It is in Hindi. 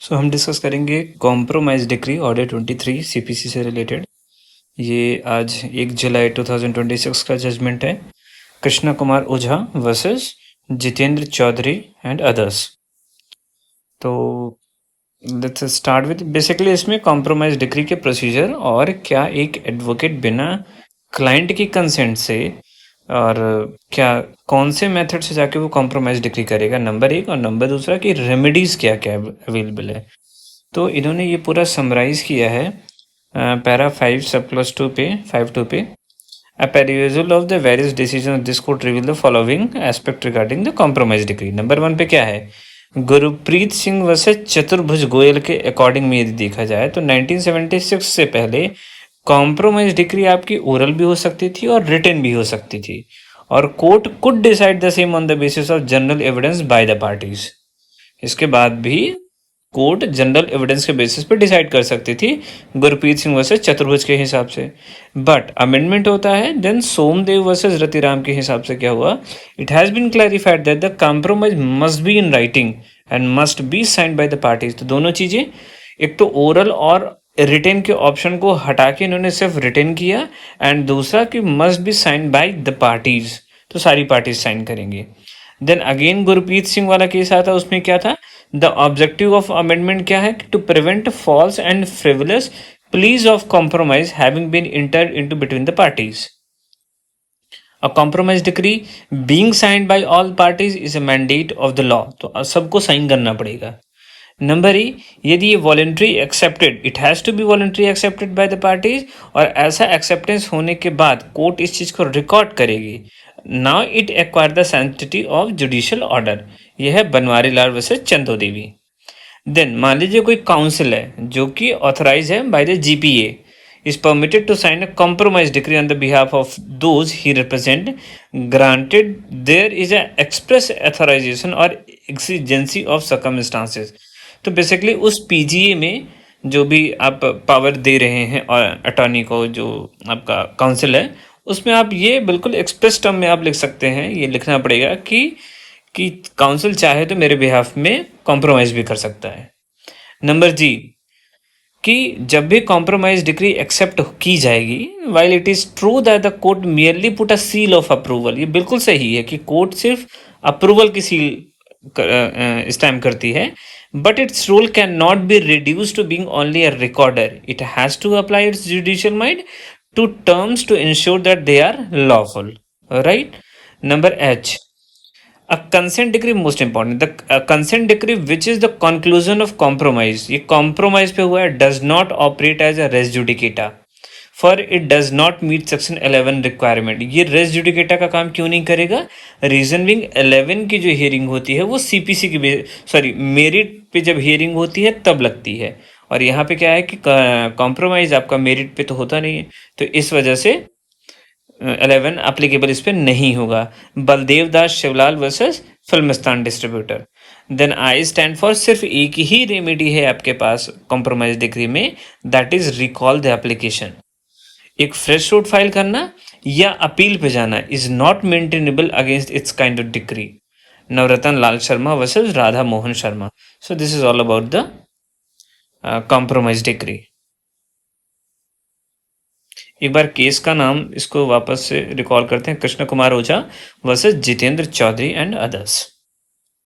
सो हम डिस्कस करेंगे कॉम्प्रोमाइज डिक्री ऑर्डर 23 सीपीसी से रिलेटेड। ये आज 1 जुलाई 2026 का जजमेंट है। Krishna Kumar Ojha versus Jitendra Chaudhary and others. So let's start with basically इसमें कॉम्प्रोमाइज डिक्री के प्रोसीजर और क्या एक एडवोकेट बिना क्लाइंट की कंसेंट से और क्या कौन से मेथड से जाके वो कॉम्प्रोमाइज डिक्री करेगा, नंबर एक। और नंबर दूसरा कि रेमेडीज़ क्या क्या अवेलेबल है। तो इन्होंने ये पूरा समराइज किया है पैरा 5 सब क्लॉज 2 पे 5.2 पे। A perusal of the various decisions of this court reveal the following aspect regarding the compromise decree. Number 1 पे क्या है, गुरप्रीत सिंह वर्सेस चतुर्भुज गोयल के अकॉर्डिंग में यदि देखा जाए तो 1976 से पहले कॉम्प्रोमाइज डिक्री आपकी ओरल भी हो सकती थी और रिटन भी हो सकती थी, और court could decide the same on the basis of general evidence bye the parties. इसके बाद भी कोर्ट जनरल एविडेंस के बेसिस पे डिसाइड कर सकती थी गुरप्रीत सिंह वर्सेस चतुर्भुज के हिसाब से। बट अमेंडमेंट होता है देन सोमदेव वर्सेस रतिराम के हिसाब से क्या हुआ, it has been clarified that the compromise must be in writing and must be signed by the parties. तो दोनों चीज़ें, एक तो ओरल और रिटेन के ऑप्शन को हटा के इन्होंने सिर्फ रिटेन किया, एंड दूसरा कि must be signed by the parties, तो सारी पार्टीज साइन करेंगे। देन अगेन गुरप्रीत सिंह वाला केस आता है, उसमें क्या था, द ऑब्जेक्टिव ऑफ अमेंडमेंट क्या है, to prevent false and frivolous pleas of compromise having been entered into between the parties. A compromise decree being signed by all parties is a mandate of the law, तो सबको साइन करना पड़ेगा। नंबर ई, यदि ये voluntary accepted, it has to be voluntary accepted by the parties, और ऐसा एक्सेप्टेंस होने के बाद कोर्ट इस चीज़ को रिकॉर्ड करेगी। Now it acquire the sanctity of judicial order. यह है बनवारी लाल वर्सेस चंदो देवी। देन मान लीजिए कोई काउंसिल है जो कि ऑथराइज है by the GPA, is permitted to sign a compromise decree on the behalf of those he represent, granted there is a express authorization or exigency of circumstances। तो बेसिकली उस पीजीए में जो भी आप पावर दे रहे हैं और अटॉर्नी को, जो आपका काउंसिल है, उसमें आप ये बिल्कुल एक्सप्रेस टर्म में आप लिख सकते हैं, ये लिखना पड़ेगा कि काउंसिल चाहे तो मेरे बिहाफ में कॉम्प्रोमाइज भी कर सकता है। नंबर जी, कि जब भी कॉम्प्रोमाइज डिक्री एक्सेप्ट की जाएगी, while it is true that the court merely put a seal of approval, ये बिल्कुल सही है कि कोर्ट सिर्फ अप्रूवल की सील स्टैम्प करती है, but its role can not be reduce to being only a recorder, it has to apply its judicial mind to terms to ensure that they are lawful, right. Number H, a consent decree most important, the consent decree which is the conclusion of compromise, ये compromise पे हुआ है, does not operate as a res judicata for it does not meet section 11 requirement। ये res judicata का काम क्यों नहीं करेगा, रीजन बिंग 11 की जो हियरिंग होती है वो सीपीसी की सॉरी मेरिट पे जब हियरिंग होती है तब लगती है, और यहाँ पे क्या है कि कॉम्प्रोमाइज आपका मेरिट पे तो होता नहीं है, तो इस वजह से 11 अप्लीकेबल इस पर नहीं होगा। Baldev Das Shivlal versus Filmistan distributor. Then I stand for, सिर्फ एक ही रेमेडी है आपके पास कॉम्प्रोमाइज डिग्री में, that is recall the application. एक फ्रेश सूट फाइल करना या अपील पे जाना is not maintainable against its kind of decree. Navratan Lal Sharma versus Radha Mohan Sharma. So this is all about the compromise decree. एक बार केस का नाम इसको वापस से रिकॉल करते हैं, Krishna Kumar Ojha versus Jitendra Chaudhary and others.